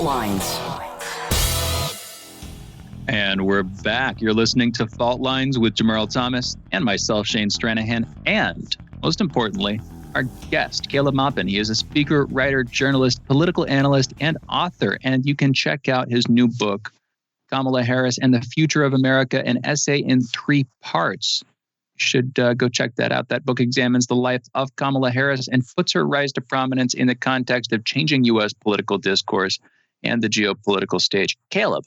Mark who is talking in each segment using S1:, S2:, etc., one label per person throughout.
S1: Lines.
S2: And we're back. You're listening to Fault Lines with Jamarl Thomas and myself, Shane Stranahan, and most importantly, our guest, Caleb Maupin. He is a speaker, writer, journalist, political analyst, and author. And you can check out his new book, Kamala Harris and the Future of America, an essay in 3 parts. You should go check that out. That book examines the life of Kamala Harris and puts her rise to prominence in the context of changing U.S. political discourse and the geopolitical stage. Caleb,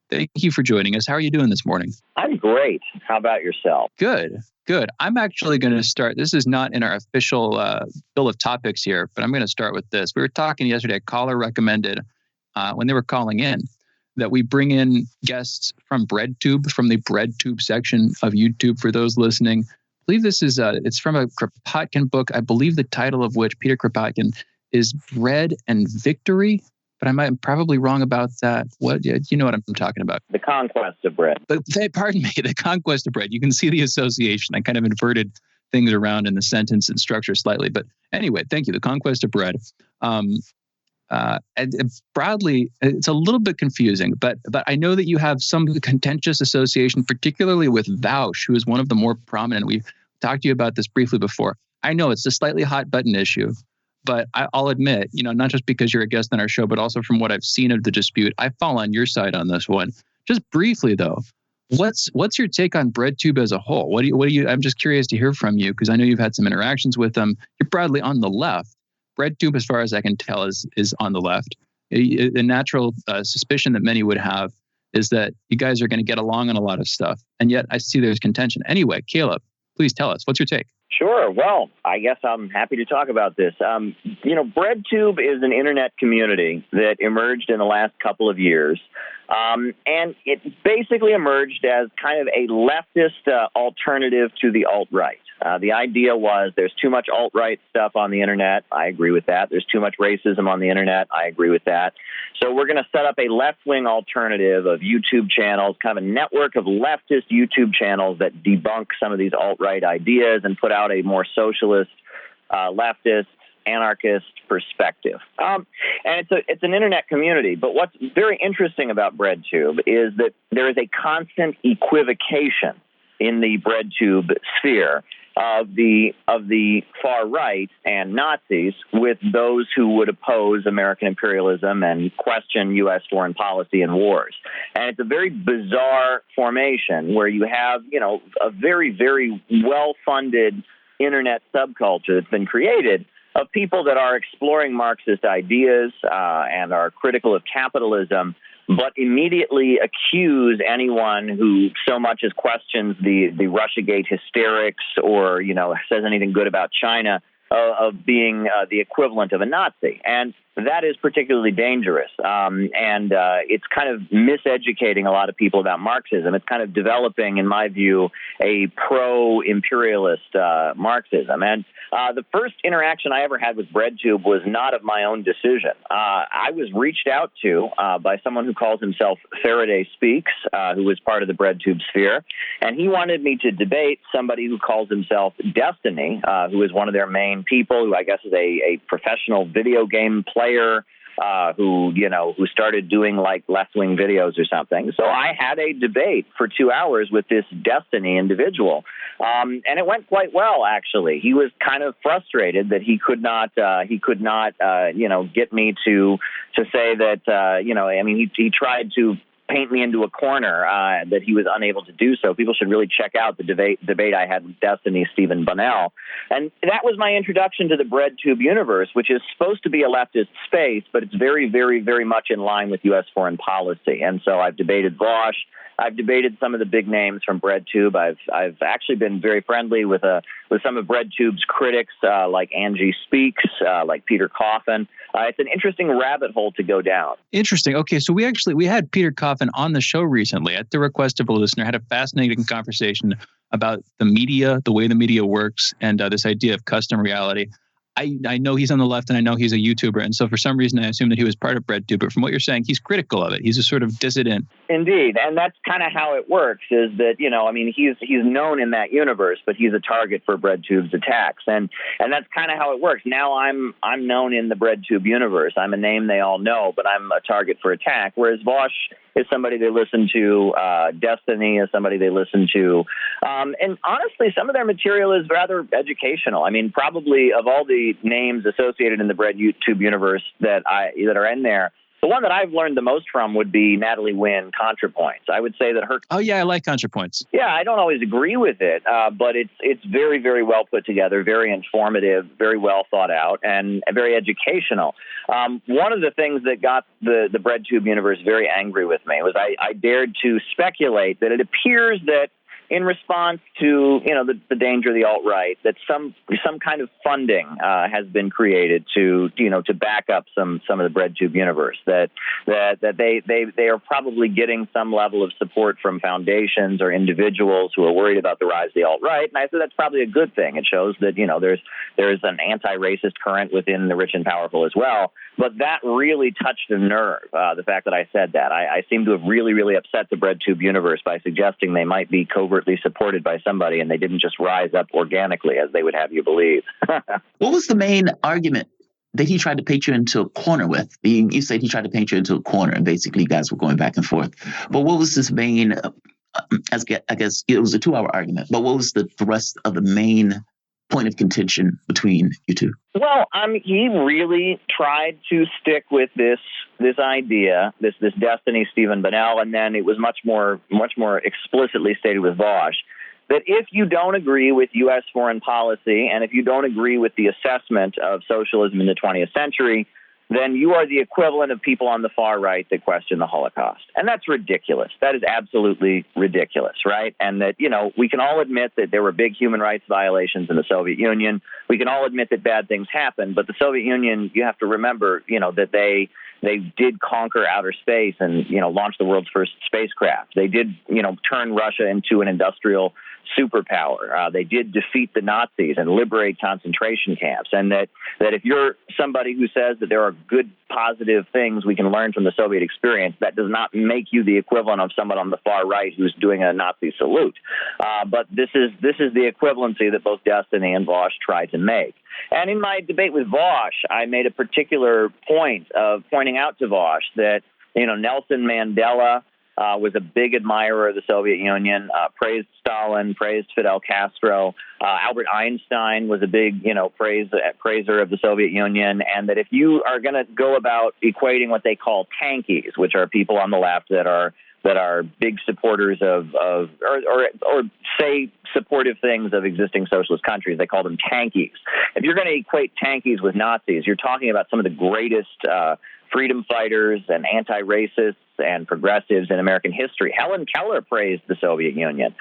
S2: thank you for joining us. How are you doing this morning?
S3: I'm great. How about yourself?
S2: Good. I'm actually going to start. This is not in our official bill of topics here, but I'm going to start with this. We were talking yesterday. A caller recommended when they were calling in that we bring in guests from Breadtube, from the Breadtube section of YouTube. For those listening, I believe this is it's from a Kropotkin book. I believe the title of which, Peter Kropotkin, is Bread and Victory. But I'm probably wrong about that. What you know what I'm talking about?
S3: The Conquest of Bread.
S2: But pardon me, The Conquest of Bread. You can see the association. I kind of inverted things around in the sentence and structure slightly. But anyway, thank you. The Conquest of Bread. And broadly, it's a little bit confusing, but I know that you have some contentious association, particularly with Vosh, who is one of the more prominent. We've talked to you about this briefly before. I know it's a slightly hot button issue. But I'll admit, not just because you're a guest on our show, but also from what I've seen of the dispute, I fall on your side on this one. Just briefly, though, what's your take on Breadtube as a whole? What do you? I'm just curious to hear from you because I know you've had some interactions with them. You're broadly on the left. Breadtube, as far as I can tell, is on the left. A natural suspicion that many would have is that you guys are going to get along on a lot of stuff, and yet I see there's contention. Anyway, Caleb, please tell us, what's your take?
S3: Sure. Well, I guess I'm happy to talk about this. Breadtube is an internet community that emerged in the last couple of years. And it basically emerged as kind of a leftist alternative to the alt-right. The idea was there's too much alt-right stuff on the internet. I agree with that. There's too much racism on the internet. I agree with that. So we're going to set up a left-wing alternative of YouTube channels, kind of a network of leftist YouTube channels that debunk some of these alt-right ideas and put out a more socialist, leftist, anarchist perspective. And it's an internet community. But what's very interesting about Breadtube is that there is a constant equivocation in the Breadtube sphere of the far right and Nazis with those who would oppose American imperialism and question U.S. foreign policy and wars. And it's a very bizarre formation where you have, a very, very well-funded internet subculture that's been created of people that are exploring Marxist ideas and are critical of capitalism, but immediately accuse anyone who so much as questions the Russiagate hysterics or, says anything good about China of being the equivalent of a Nazi. And that is particularly dangerous. And it's kind of miseducating a lot of people about Marxism. It's kind of developing, in my view, a pro-imperialist Marxism. And the first interaction I ever had with Breadtube was not of my own decision. I was reached out to by someone who calls himself Faraday Speaks, who was part of the Breadtube sphere. And he wanted me to debate somebody who calls himself Destiny, who is one of their main people, who I guess is a professional video game player who started doing like left-wing videos or something. So I had a debate for 2 hours with this Destiny individual. And it went quite well, actually. He was kind of frustrated that he could not get me to say that, he tried to paint me into a corner that he was unable to do so. People should really check out the debate I had with Destiny, Stephen Bunnell. And that was my introduction to the Breadtube universe, which is supposed to be a leftist space, but it's very, very, very much in line with U.S. foreign policy. And so I've debated Vosh. I've debated some of the big names from Breadtube. I've actually been very friendly with some of Breadtube's critics, like Angie Speaks, like Peter Kaufman. It's an interesting rabbit hole to go down.
S2: Interesting. Okay, so we had Peter Kaufman on the show recently at the request of a listener. Had a fascinating conversation about the media, the way the media works, and this idea of custom reality. I know he's on the left and I know he's a YouTuber. And so for some reason, I assume that he was part of Breadtube. But from what you're saying, he's critical of it. He's a sort of dissident.
S3: Indeed. And that's kind of how it works is that, he's known in that universe, but he's a target for Breadtube's attacks. And that's kind of how it works. Now I'm known in the Breadtube universe. I'm a name they all know, but I'm a target for attack. Whereas Vosh is somebody they listen to. Destiny is somebody they listen to. And honestly, some of their material is rather educational. I mean, probably of all the names associated in the Breadtube universe that are in there, the one that I've learned the most from would be Natalie Wynn, ContraPoints. I would say that her...
S2: Oh, yeah, I like ContraPoints.
S3: Yeah, I don't always agree with it, but it's very, very well put together, very informative, very well thought out, and very educational. One of the things that got the Breadtube universe very angry with me was I dared to speculate that it appears that in response to the danger of the alt-right, that some kind of funding has been created to back up some of the Breadtube universe. That they are probably getting some level of support from foundations or individuals who are worried about the rise of the alt-right. And I said that's probably a good thing. It shows that there's an anti-racist current within the rich and powerful as well. But that really touched a nerve. The fact that I said that, I seem to have really, really upset the Breadtube universe by suggesting they might be covertly supported by somebody, and they didn't just rise up organically as they would have you believe.
S1: What was the main argument that he tried to paint you into a corner with? You said he tried to paint you into a corner, and basically you guys were going back and forth. But what was this main, I guess it was a 2-hour argument, but what was the thrust of the main point of contention between you two?
S3: Well, he really tried to stick with this idea, this Destiny Stephen Bonnell, and then it was much more explicitly stated with Vosh, that if you don't agree with U.S. foreign policy and if you don't agree with the assessment of socialism in the 20th century, then you are the equivalent of people on the far right that question the Holocaust. And that's ridiculous. That is absolutely ridiculous, right? And that, we can all admit that there were big human rights violations in the Soviet Union. We can all admit that bad things happened, but the Soviet Union, you have to remember, that they did conquer outer space and, launch the world's first spacecraft. They did, turn Russia into an industrial superpower. They did defeat the Nazis and liberate concentration camps. And that if you're somebody who says that there are good, positive things we can learn from the Soviet experience, that does not make you the equivalent of someone on the far right who's doing a Nazi salute. But this is the equivalency that both Destiny and Vosh try to make. And in my debate with Vosh, I made a particular point of pointing out to Vosh that, Nelson Mandela was a big admirer of the Soviet Union, praised Stalin, praised Fidel Castro. Albert Einstein was a big, praiser of the Soviet Union. And that if you are going to go about equating what they call tankies, which are people on the left that are big supporters of or say supportive things of existing socialist countries, they call them tankies. If you're going to equate tankies with Nazis, you're talking about some of the greatest freedom fighters and anti-racists and progressives in American history. Helen Keller praised the Soviet Union.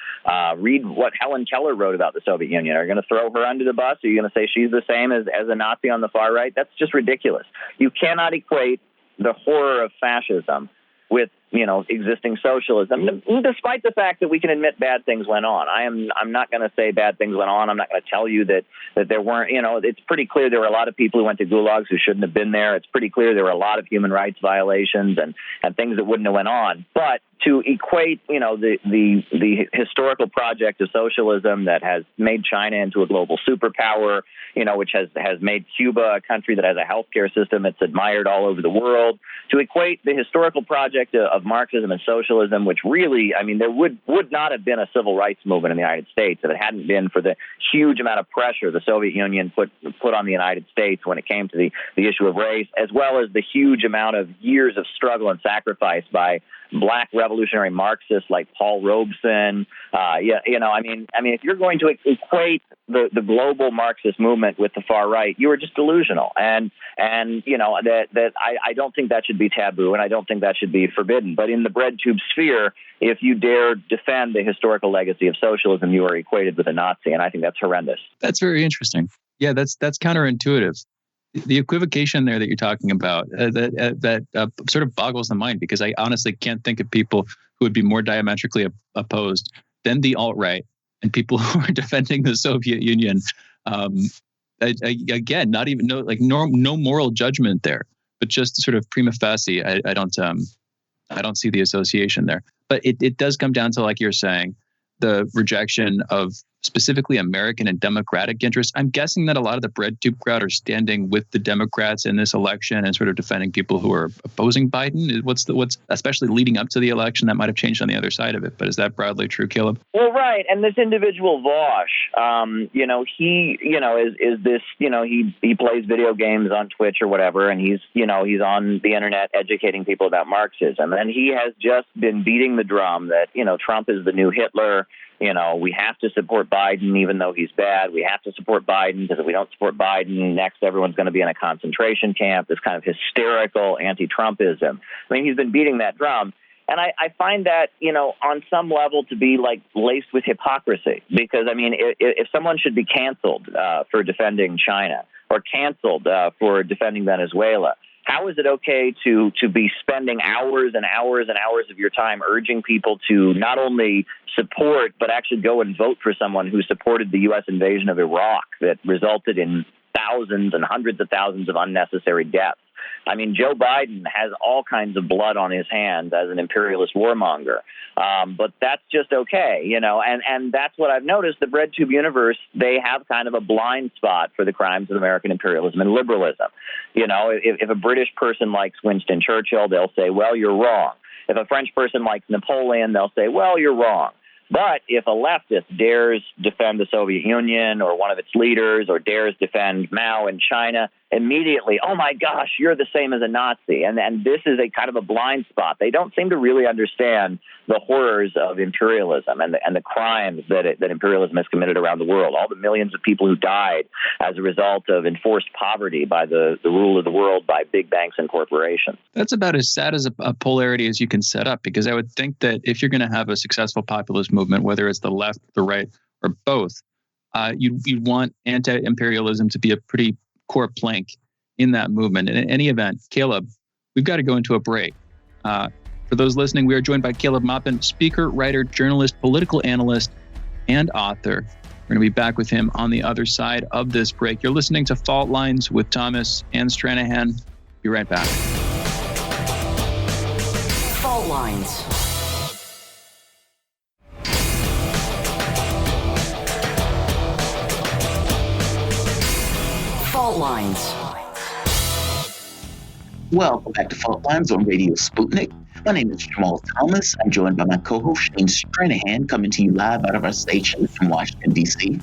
S3: Read what Helen Keller wrote about the Soviet Union. Are you going to throw her under the bus? Are you going to say she's the same as a Nazi on the far right? That's just ridiculous. You cannot equate the horror of fascism with existing socialism, despite the fact that we can admit bad things went on. I'm not going to say bad things went on. I'm not going to tell you that there weren't, it's pretty clear there were a lot of people who went to gulags who shouldn't have been there. It's pretty clear there were a lot of human rights violations and things that wouldn't have went on. But to equate, the historical project of socialism that has made China into a global superpower, which has made Cuba a country that has a healthcare system that's admired all over the world, to equate the historical project of Marxism and socialism, which really, there would not have been a civil rights movement in the United States if it hadn't been for the huge amount of pressure the Soviet Union put on the United States when it came to the issue of race, as well as the huge amount of years of struggle and sacrifice by Black revolutionary Marxists like Paul Robeson. If you're going to equate the global Marxist movement with the far right, you are just delusional. And I don't think that should be taboo, and I don't think that should be forbidden. But in the Breadtube sphere, if you dare defend the historical legacy of socialism, you are equated with a Nazi, and I think that's horrendous.
S2: That's very interesting. Yeah, that's counterintuitive. The equivocation there that you're talking about, that sort of boggles the mind, because I honestly can't think of people who would be more diametrically opposed than the alt-right and people who are defending the Soviet Union. again, not even no moral judgment there, but just sort of prima facie. I don't see the association there. But it does come down to, like you're saying, the rejection of specifically American and democratic interests. I'm guessing that a lot of the Breadtube crowd are standing with the Democrats in this election and sort of defending people who are opposing Biden. What's especially leading up to the election that might have changed on the other side of it. But is that broadly true, Caleb?
S3: Well, right. And this individual Vosh, he, is this, he plays video games on Twitch or whatever, and he's on the internet educating people about Marxism. And he has just been beating the drum that, Trump is the new Hitler. We have to support Biden even though he's bad. We have to support Biden because if we don't support Biden, next everyone's going to be in a concentration camp. This kind of hysterical anti-Trumpism. I mean, he's been beating that drum. And I find that, on some level to be like laced with hypocrisy because, I mean, if someone should be canceled for defending China or canceled for defending Venezuela, how is it okay to be spending hours and hours and hours of your time urging people to not only support, but actually go and vote for someone who supported the U.S. invasion of Iraq that resulted in thousands and hundreds of thousands of unnecessary deaths? I mean, Joe Biden has all kinds of blood on his hands as an imperialist warmonger, but that's just okay, and that's what I've noticed. The Breadtube universe, they have kind of a blind spot for the crimes of American imperialism and liberalism. If a British person likes Winston Churchill, they'll say, well, you're wrong. If a French person likes Napoleon, they'll say, well, you're wrong. But if a leftist dares defend the Soviet Union or one of its leaders or dares defend Mao in China, immediately, oh my gosh, you're the same as a Nazi. And this is a kind of a blind spot. They don't seem to really understand the horrors of imperialism and the crimes that imperialism has committed around the world. All the millions of people who died as a result of enforced poverty by the rule of the world by big banks and corporations.
S2: That's about as sad as a polarity as you can set up, because I would think that if you're going to have a successful populist movement, whether it's the left, the right, or both, you'd want anti-imperialism to be a pretty core plank in that movement. And in any event, Caleb, we've got to go into a break. For those listening, we are joined by Caleb Maupin, speaker, writer, journalist, political analyst, and author. We're going to be back with him on the other side of this break. You're listening to Fault Lines with Thomas and Stranahan. Be right back.
S4: Fault Lines. Fault Lines.
S1: Welcome back to Fault Lines on Radio Sputnik. My name is Jamal Thomas. I'm joined by my co-host Shane Stranahan, coming to you live out of our station from Washington, D.C.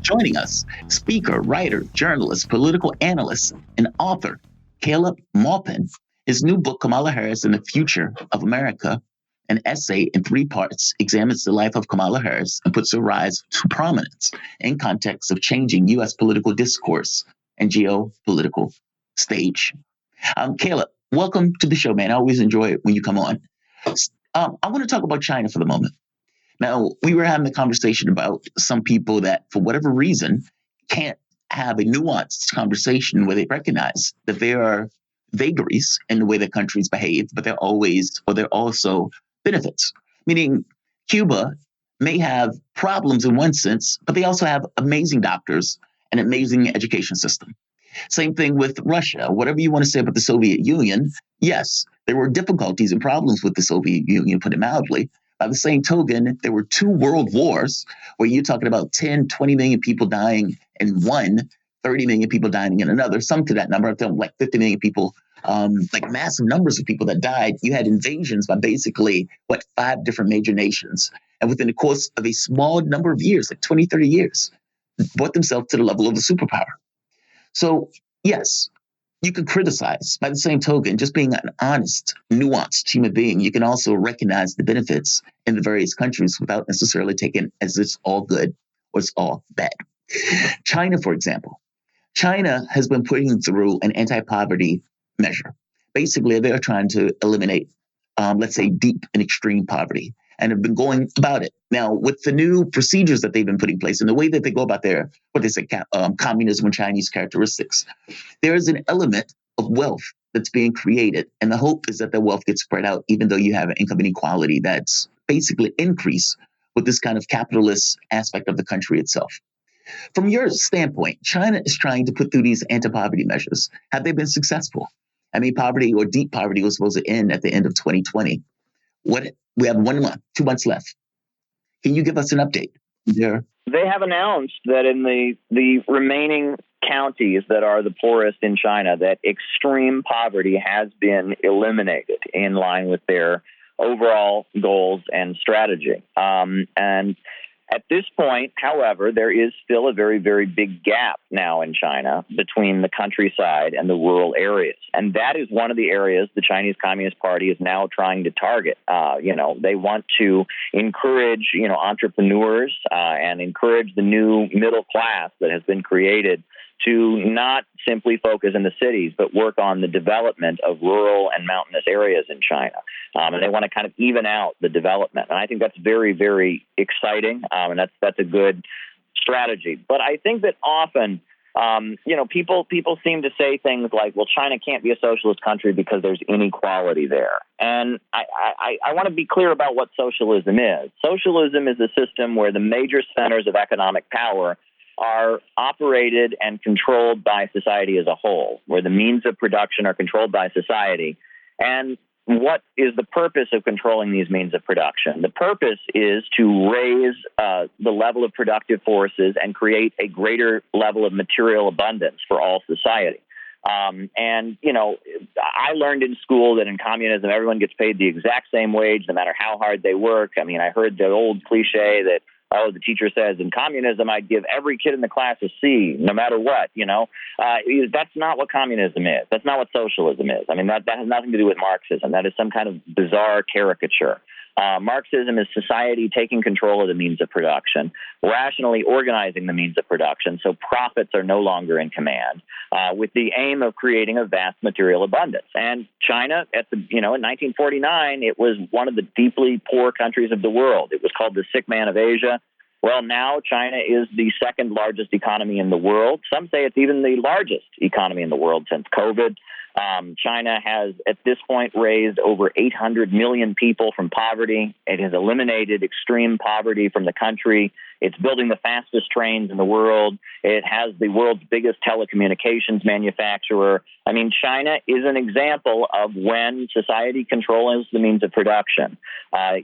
S1: Joining us, speaker, writer, journalist, political analyst, and author, Caleb Maupin. His new book, Kamala Harris and the Future of America, an essay in 3 parts, examines the life of Kamala Harris and puts her rise to prominence in context of changing U.S. political discourse and geopolitical stage. Caleb, welcome to the show, man. I always enjoy it when you come on. I want to talk about China for the moment. Now, we were having a conversation about some people that, for whatever reason, can't have a nuanced conversation where they recognize that there are vagaries in the way that countries behave, but there are also benefits. Meaning, Cuba may have problems in one sense, but they also have amazing doctors and amazing education system. Same thing with Russia. Whatever you want to say about the Soviet Union, yes, there were difficulties and problems with the Soviet Union, put it mildly. By the same token, there were 2 world wars where you're talking about 10, 20 million people dying in one, 30 million people dying in another, some to that number, I'm talking like 50 million people, like massive numbers of people that died. You had invasions by basically, 5 different major nations. And within the course of a small number of years, like 20, 30 years, brought themselves to the level of a superpower. So, yes, you can criticize. By the same token, just being an honest, nuanced human being, you can also recognize the benefits in the various countries without necessarily taking as it's all good or it's all bad. China, for example. China has been putting through an anti-poverty measure. Basically, they're trying to eliminate, let's say, deep and extreme poverty, and have been going about it. Now, with the new procedures that they've been putting in place and the way that they go about their, what they say, communism and Chinese characteristics, there is an element of wealth that's being created. And the hope is that the wealth gets spread out, even though you have an income inequality that's basically increased with this kind of capitalist aspect of the country itself. From your standpoint, China is trying to put through these anti-poverty measures. Have they been successful? I mean, poverty or deep poverty was supposed to end at the end of 2020. We have 1 month, 2 months left. Can you give us an update there?
S3: They have announced that in the remaining counties that are the poorest in China, that extreme poverty has been eliminated in line with their overall goals and strategy. And at this point, however, there is still a very, very big gap now in China between the countryside and the rural areas. And that is one of the areas the Chinese Communist Party is now trying to target. They want to encourage, entrepreneurs and encourage the new middle class that has been created to not simply focus in the cities, but work on the development of rural and mountainous areas in China. And they want to kind of even out the development. And I think that's very, very exciting. And that's a good strategy. But I think that often, people seem to say things like, well, China can't be a socialist country because there's inequality there. And I want to be clear about what socialism is. Socialism is a system where the major centers of economic power are operated and controlled by society as a whole, where the means of production are controlled by society. And what is the purpose of controlling these means of production? The purpose is to raise the level of productive forces and create a greater level of material abundance for all society. I learned in school that in communism, everyone gets paid the exact same wage, no matter how hard they work. I mean, I heard the old cliche that, the teacher says, in communism, I'd give every kid in the class a C, no matter what, That's not what communism is. That's not what socialism is. I mean, that has nothing to do with Marxism. That is some kind of bizarre caricature. Marxism is society taking control of the means of production, rationally organizing the means of production so profits are no longer in command, with the aim of creating a vast material abundance. And China, in 1949, it was one of the deeply poor countries of the world. It was called the sick man of Asia. Well, now China is the second largest economy in the world. Some say it's even the largest economy in the world since COVID. China has, at this point, raised over 800 million people from poverty. It has eliminated extreme poverty from the country. It's building the fastest trains in the world. It has the world's biggest telecommunications manufacturer. I mean, China is an example of when society controls the means of production.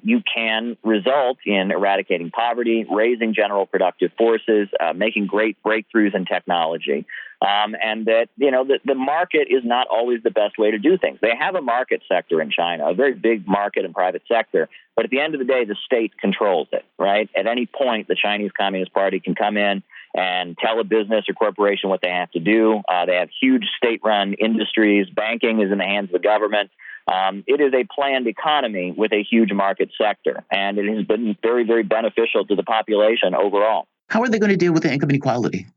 S3: You can result in eradicating poverty, raising general productive forces, making great breakthroughs in technology. And that, the market is not always the best way to do things. They have a market sector in China, a very big market and private sector. But at the end of the day, the state controls it, right? At any point, the Chinese Communist Party can come in and tell a business or corporation what they have to do. They have huge state-run industries. Banking is in the hands of the government. It is a planned economy with a huge market sector, and it has been very, very beneficial to the population overall.
S1: How are they going to deal with the income inequality?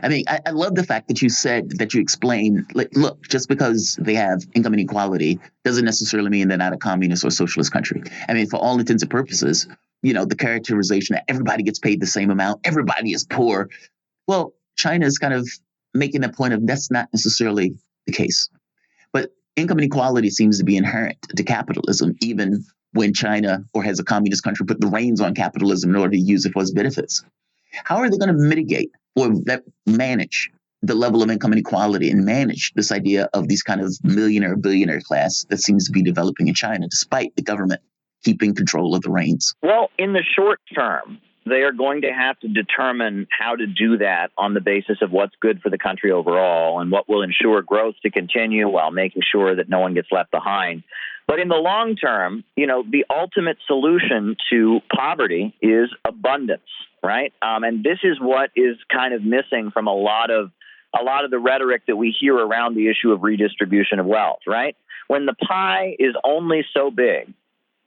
S1: I mean, I love the fact that you said that you explained, look, just because they have income inequality doesn't necessarily mean they're not a communist or socialist country. I mean, for all intents and purposes, the characterization that everybody gets paid the same amount, everybody is poor. Well, China is kind of making a point of that's not necessarily the case. But income inequality seems to be inherent to capitalism, even when China or has a communist country put the reins on capitalism in order to use it for its benefits. How are they going to mitigate or manage the level of income inequality and manage this idea of these kind of millionaire, billionaire class that seems to be developing in China, despite the government keeping control of the reins?
S3: Well, in the short term, they are going to have to determine how to do that on the basis of what's good for the country overall and what will ensure growth to continue while making sure that no one gets left behind. But in the long term, the ultimate solution to poverty is abundance, right? And this is what is kind of missing from a lot of the rhetoric that we hear around the issue of redistribution of wealth, right? When the pie is only so big,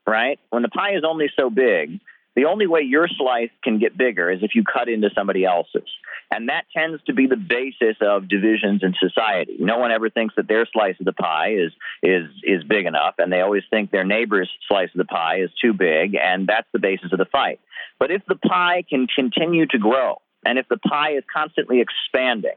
S3: right? When the pie is only so big, the only way your slice can get bigger is if you cut into somebody else's. And that tends to be the basis of divisions in society. No one ever thinks that their slice of the pie is big enough, and they always think their neighbor's slice of the pie is too big, and that's the basis of the fight. But if the pie can continue to grow, and if the pie is constantly expanding,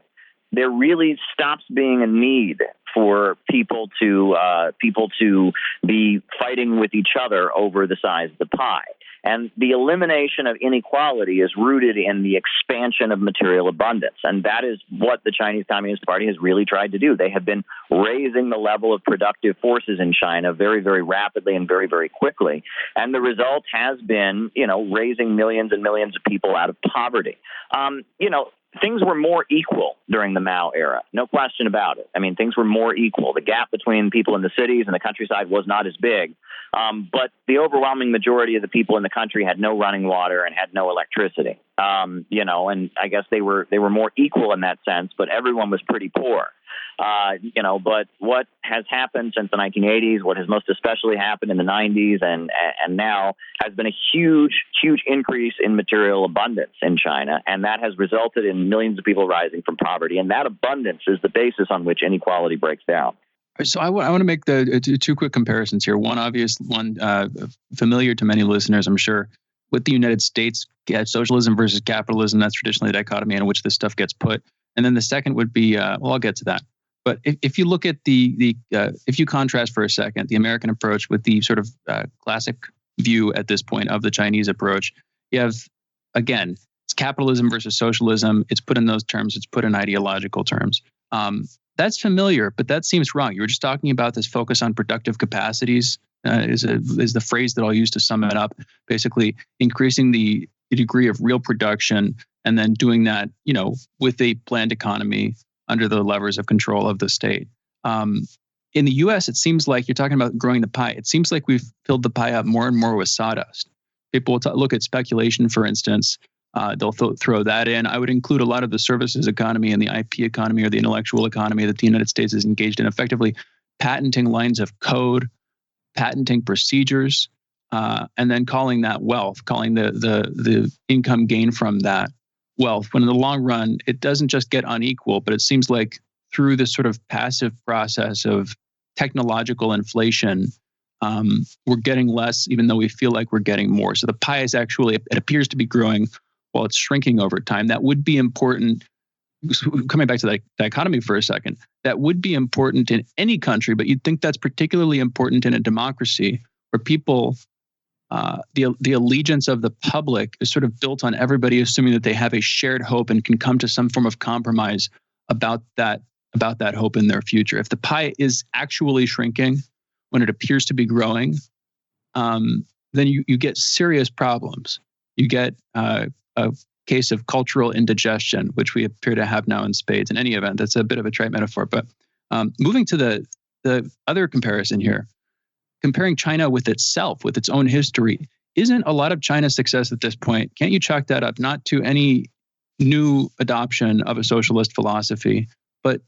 S3: there really stops being a need for people to be fighting with each other over the size of the pie. And the elimination of inequality is rooted in the expansion of material abundance. And that is what the Chinese Communist Party has really tried to do. They have been raising the level of productive forces in China very, very rapidly and very, very quickly. And the result has been, raising millions and millions of people out of poverty. Things were more equal during the Mao era, no question about it. I mean, things were more equal. The gap between people in the cities and the countryside was not as big, but the overwhelming majority of the people in the country had no running water and had no electricity. And I guess they were more equal in that sense, but everyone was pretty poor. But what has happened since the 1980s, what has most especially happened in the 90s and now, has been a huge, huge increase in material abundance in China. And that has resulted in millions of people rising from poverty. And that abundance is the basis on which inequality breaks down.
S2: So I want to make the two quick comparisons here. One obvious, one familiar to many listeners, I'm sure, with the United States, socialism versus capitalism. That's traditionally the dichotomy in which this stuff gets put. And then the second would be, I'll get to that. But if you look at if you contrast for a second the American approach with the sort of classic view at this point of the Chinese approach, you have, again, it's capitalism versus socialism. It's put in those terms. It's put in ideological terms. That's familiar, but that seems wrong. You were just talking about this focus on productive capacities is the phrase that I'll use to sum it up. Basically, increasing the degree of real production and then doing that, with a planned economy under the levers of control of the state. In the U.S., it seems like you're talking about growing the pie. It seems like we've filled the pie up more and more with sawdust. People will look at speculation, for instance. They'll throw that in. I would include a lot of the services economy and the IP economy or the intellectual economy that the United States is engaged in, effectively patenting lines of code, patenting procedures, and then calling that wealth, calling the income gain from that wealth, when in the long run, it doesn't just get unequal, but it seems like through this sort of passive process of technological inflation, we're getting less, even though we feel like we're getting more. So the pie is actually, it appears to be growing while it's shrinking over time. That would be important. Coming back to the dichotomy for a second, that would be important in any country, but you'd think that's particularly important in a democracy where people, the allegiance of the public is sort of built on everybody assuming that they have a shared hope and can come to some form of compromise about that hope in their future. If the pie is actually shrinking when it appears to be growing, then you get serious problems. You get a case of cultural indigestion, which we appear to have now in spades. In any event, that's a bit of a trite metaphor. But moving to the other comparison here, comparing China with itself, with its own history, isn't a lot of China's success at this point, can't you chalk that up not to any new adoption of a socialist philosophy, but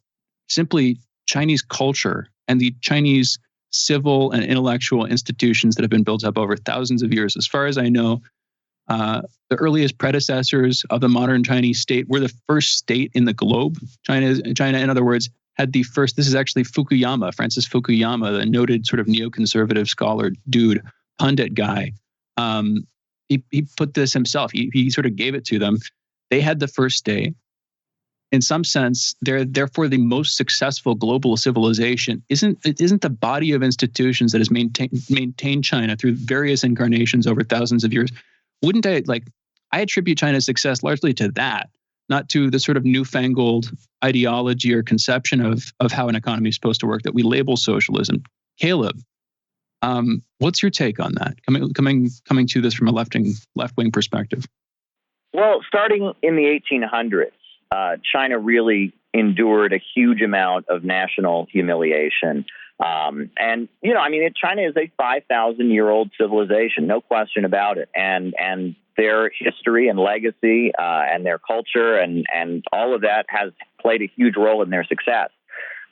S2: simply Chinese culture and the Chinese civil and intellectual institutions that have been built up over thousands of years? As far as I know, the earliest predecessors of the modern Chinese state were the first state in the globe. China, in other words, had the first, this is actually Fukuyama, Francis Fukuyama, the noted sort of neoconservative scholar dude, pundit guy. He put this himself. He sort of gave it to them. They had the first state. In some sense, they're therefore the most successful global civilization. Isn't the body of institutions that has maintained China through various incarnations over thousands of years? Wouldn't I attribute China's success largely to that, not to the sort of newfangled ideology or conception of how an economy is supposed to work that we label socialism. Caleb, what's your take on that? Coming to this from a left-wing perspective.
S3: Well, starting in the 1800s, China really endured a huge amount of national humiliation. China is a 5,000-year-old civilization, no question about it. And their history and legacy and their culture and all of that has played a huge role in their success.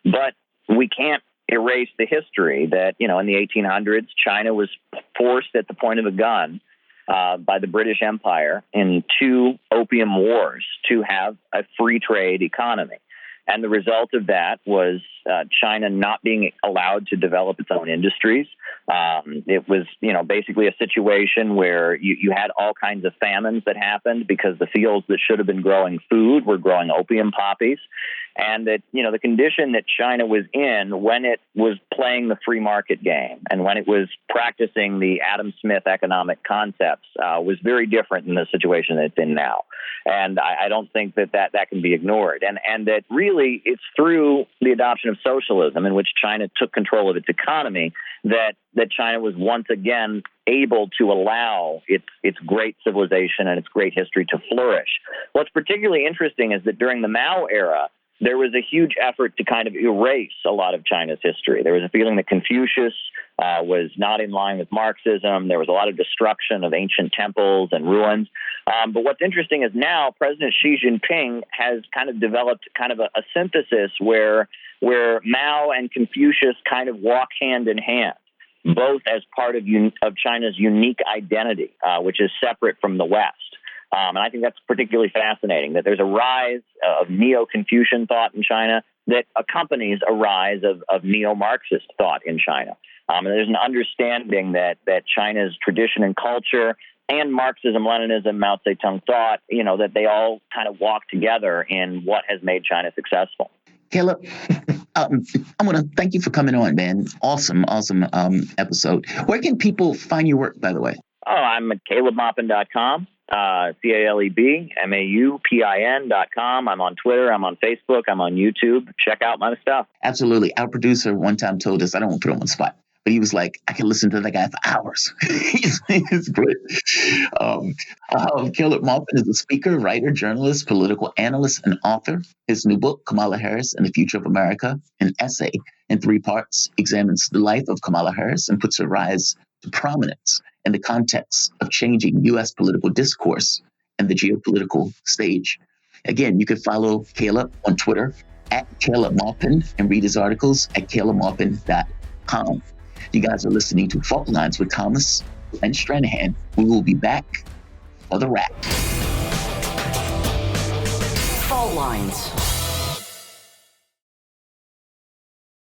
S3: But we can't erase the history that, in the 1800s, China was forced at the point of a gun by the British Empire in 2 opium wars to have a free trade economy. And the result of that was China not being allowed to develop its own industries. It was, basically a situation where you had all kinds of famines that happened because the fields that should have been growing food were growing opium poppies. and that, the condition that China was in when it was playing the free market game and when it was practicing the Adam Smith economic concepts was very different than the situation that it's in now. And I don't think that can be ignored. And that really it's through the adoption of socialism, in which China took control of its economy, that China was once again able to allow its great civilization and its great history to flourish. What's particularly interesting is that during the Mao era, there was a huge effort to kind of erase a lot of China's history. There was a feeling that Confucius was not in line with Marxism. There was a lot of destruction of ancient temples and ruins. But what's interesting is now President Xi Jinping has kind of developed kind of a synthesis where Mao and Confucius kind of walk hand in hand, both as part of China's unique identity, which is separate from the West. And I think that's particularly fascinating, that there's a rise of neo-Confucian thought in China that accompanies a rise of neo-Marxist thought in China. And there's an understanding that China's tradition and culture and Marxism, Leninism, Mao Zedong thought, that they all kind of walk together in what has made China successful.
S1: Caleb, I want to thank you for coming on, man. Awesome episode. Where can people find your work, by the way?
S3: Oh, I'm at CalebMaupin.com. CalebMaupin.com. I'm on Twitter. I'm on Facebook. I'm on YouTube. Check out my stuff.
S1: Absolutely. Our producer one time told us, I don't want to put him on the spot, but he was like, I can listen to that guy for hours. He's great. Caleb Maupin is a speaker, writer, journalist, political analyst, and author. His new book, Kamala Harris and the Future of America, an essay in 3 parts, examines the life of Kamala Harris and puts her rise to prominence in the context of changing U.S. political discourse and the geopolitical stage. Again, you can follow Caleb on Twitter at Caleb Maupin and read his articles at calebmaupin.com. You guys are listening to Fault Lines with Thomas and Stranahan. We will be back for the wrap.
S4: Fault Lines.